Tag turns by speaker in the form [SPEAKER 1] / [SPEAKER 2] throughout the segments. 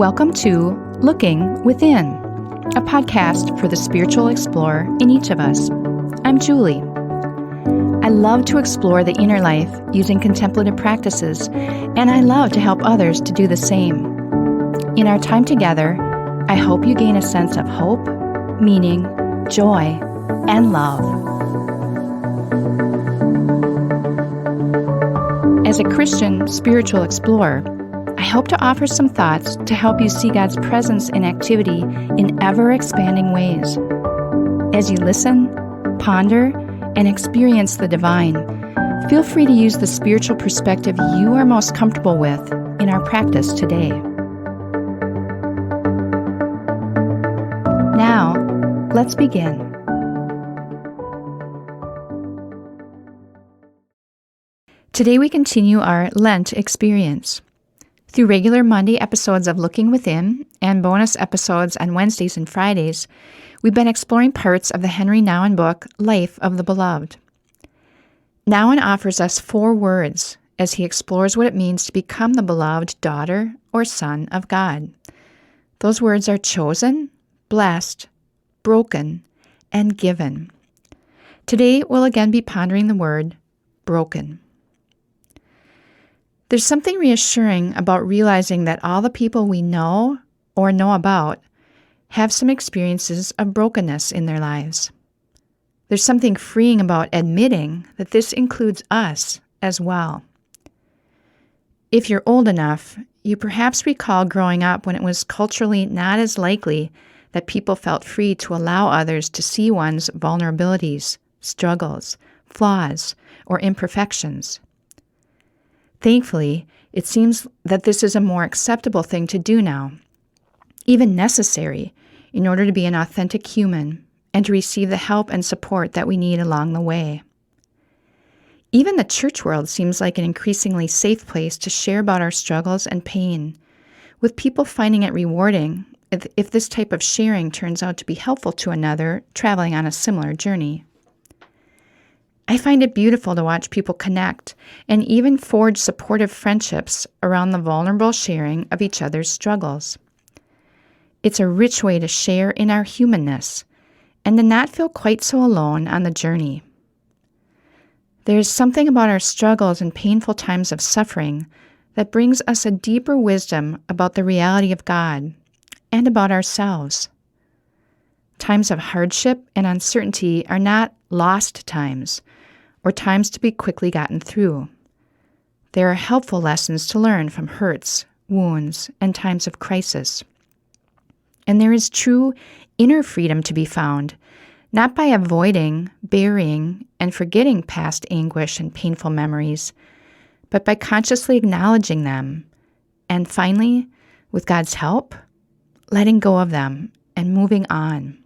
[SPEAKER 1] Welcome to Looking Within, a podcast for the spiritual explorer in each of us. I'm Julie. I love to explore the inner life using contemplative practices, and I love to help others to do the same. In our time together, I hope you gain a sense of hope, meaning, joy, and love. As a Christian spiritual explorer, I hope to offer some thoughts to help you see God's presence in activity in ever-expanding ways. As you listen, ponder, and experience the divine, feel free to use the spiritual perspective you are most comfortable with in our practice today. Now, let's begin. Today we continue our Lent experience. Through regular Monday episodes of Looking Within and bonus episodes on Wednesdays and Fridays, we've been exploring parts of the Henry Nouwen book, Life of the Beloved. Nouwen offers us 4 words as he explores what it means to become the beloved daughter or son of God. Those words are chosen, blessed, broken, and given. Today we'll again be pondering the word broken. There's something reassuring about realizing that all the people we know or know about have some experiences of brokenness in their lives. There's something freeing about admitting that this includes us as well. If you're old enough, you perhaps recall growing up when it was culturally not as likely that people felt free to allow others to see one's vulnerabilities, struggles, flaws, or imperfections. Thankfully, it seems that this is a more acceptable thing to do now, even necessary in order to be an authentic human and to receive the help and support that we need along the way. Even the church world seems like an increasingly safe place to share about our struggles and pain, with people finding it rewarding if this type of sharing turns out to be helpful to another traveling on a similar journey. I find it beautiful to watch people connect and even forge supportive friendships around the vulnerable sharing of each other's struggles. It's a rich way to share in our humanness and to not feel quite so alone on the journey. There's something about our struggles and painful times of suffering that brings us a deeper wisdom about the reality of God and about ourselves. Times of hardship and uncertainty are not lost times, or times to be quickly gotten through. There are helpful lessons to learn from hurts, wounds, and times of crisis. And there is true inner freedom to be found, not by avoiding, burying, and forgetting past anguish and painful memories, but by consciously acknowledging them, and finally, with God's help, letting go of them and moving on.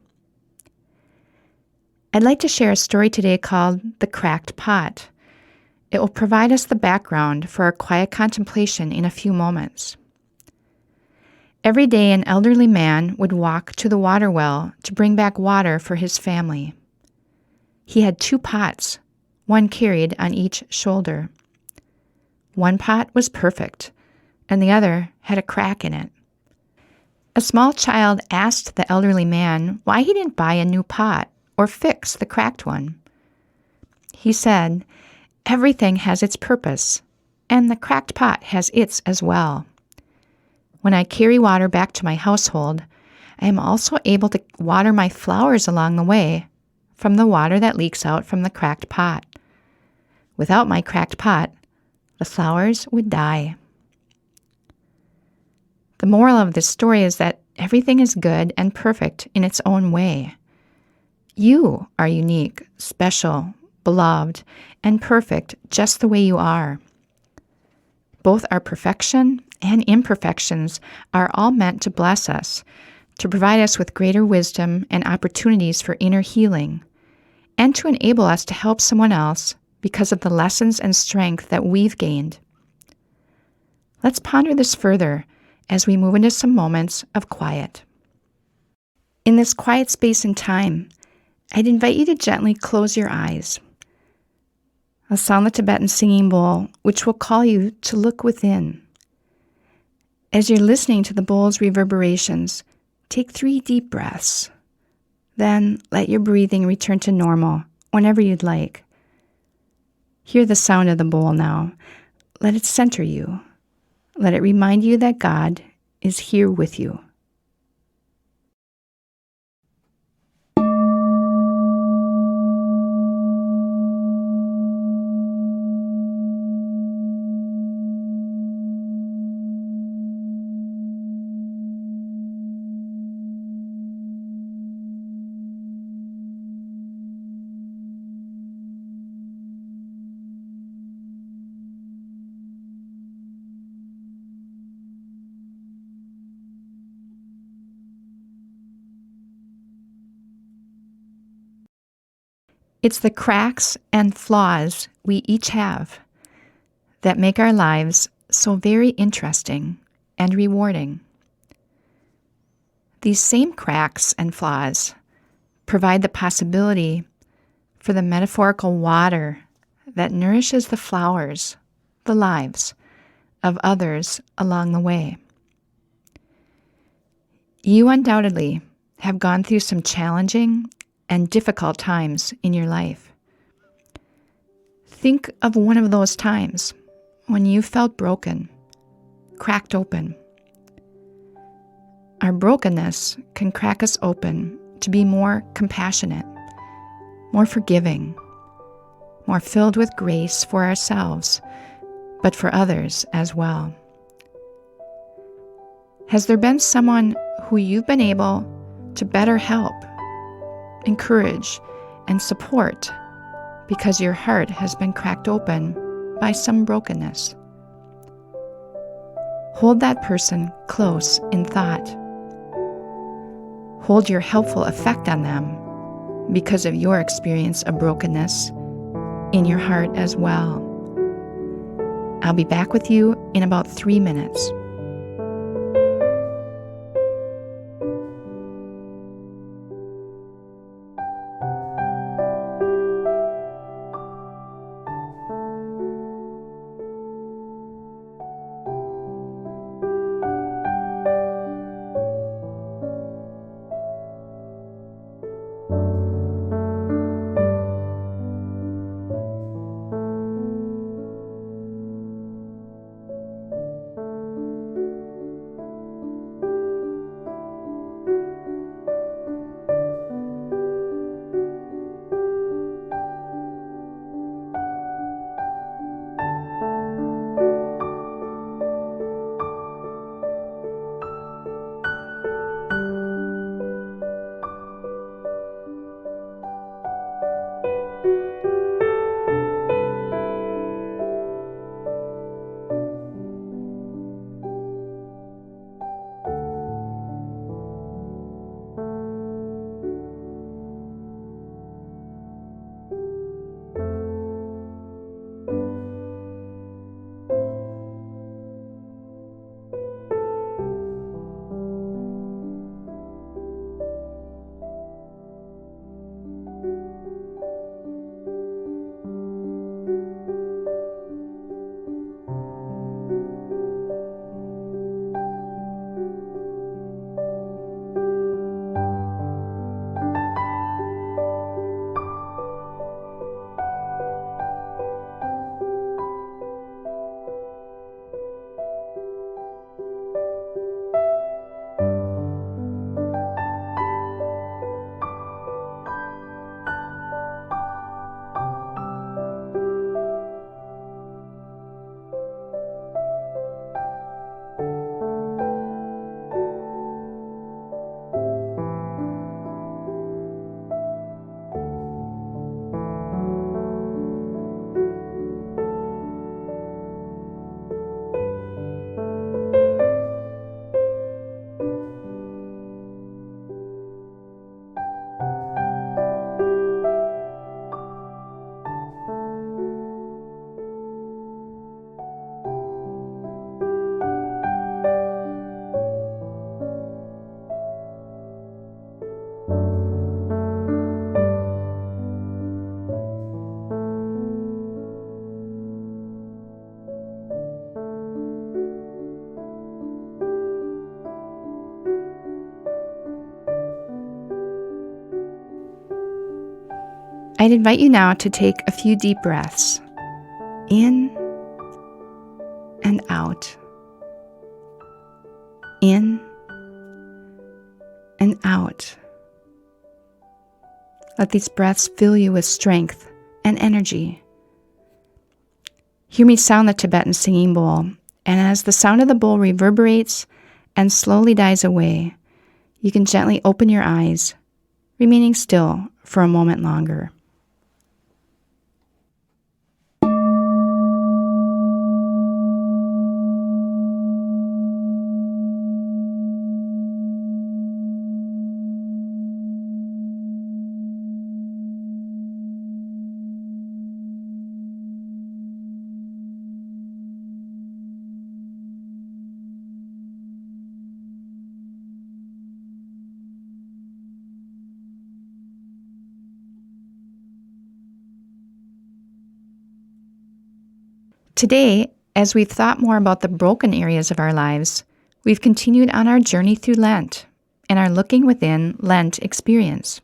[SPEAKER 1] I'd like to share a story today called The Cracked Pot. It will provide us the background for our quiet contemplation in a few moments. Every day, an elderly man would walk to the water well to bring back water for his family. He had 2 pots, one carried on each shoulder. One pot was perfect, and the other had a crack in it. A small child asked the elderly man why he didn't buy a new pot or fix the cracked one. He said, "Everything has its purpose, and the cracked pot has its as well. When I carry water back to my household, I am also able to water my flowers along the way from the water that leaks out from the cracked pot. Without my cracked pot, the flowers would die." The moral of this story is that everything is good and perfect in its own way. You are unique, special, beloved, and perfect just the way you are. Both our perfection and imperfections are all meant to bless us, to provide us with greater wisdom and opportunities for inner healing, and to enable us to help someone else because of the lessons and strength that we've gained. Let's ponder this further as we move into some moments of quiet. In this quiet space and time, I'd invite you to gently close your eyes. I'll sound the Tibetan singing bowl, which will call you to look within. As you're listening to the bowl's reverberations, take 3 deep breaths. Then let your breathing return to normal whenever you'd like. Hear the sound of the bowl now. Let it center you. Let it remind you that God is here with you. It's the cracks and flaws we each have that make our lives so very interesting and rewarding. These same cracks and flaws provide the possibility for the metaphorical water that nourishes the flowers, the lives of others along the way. You undoubtedly have gone through some challenging and difficult times in your life. Think of one of those times when you felt broken, cracked open. Our brokenness can crack us open to be more compassionate, more forgiving, more filled with grace for ourselves, but for others as well. Has there been someone who you've been able to better help, encourage, and support because your heart has been cracked open by some brokenness? Hold that person close in thought. Hold your helpful effect on them because of your experience of brokenness in your heart as well. I'll be back with you in about 3 minutes. I'd invite you now to take a few deep breaths in and out. In and out. Let these breaths fill you with strength and energy. Hear me sound the Tibetan singing bowl, and as the sound of the bowl reverberates and slowly dies away, you can gently open your eyes, remaining still for a moment longer. Today, as we've thought more about the broken areas of our lives, we've continued on our journey through Lent and our Looking Within Lent experience.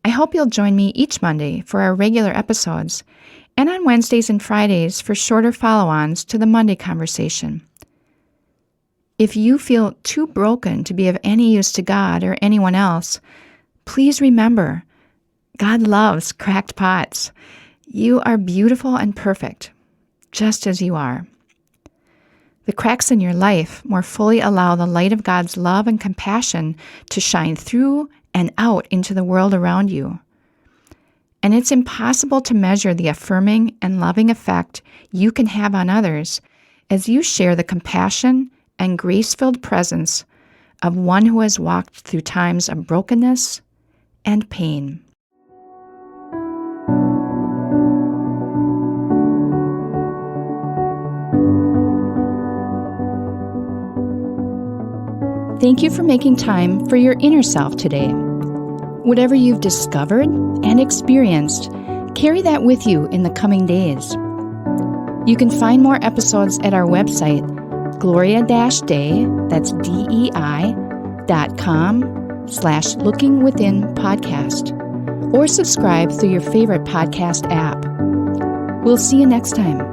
[SPEAKER 1] I hope you'll join me each Monday for our regular episodes and on Wednesdays and Fridays for shorter follow-ons to the Monday conversation. If you feel too broken to be of any use to God or anyone else, please remember, God loves cracked pots. You are beautiful and perfect, just as you are. The cracks in your life more fully allow the light of God's love and compassion to shine through and out into the world around you. And it's impossible to measure the affirming and loving effect you can have on others as you share the compassion and grace-filled presence of one who has walked through times of brokenness and pain. Thank you for making time for your inner self today. Whatever you've discovered and experienced, carry that with you in the coming days. You can find more episodes at our website, Gloria-Day, that's DEI.com/lookingwithinpodcast, or subscribe through your favorite podcast app. We'll see you next time.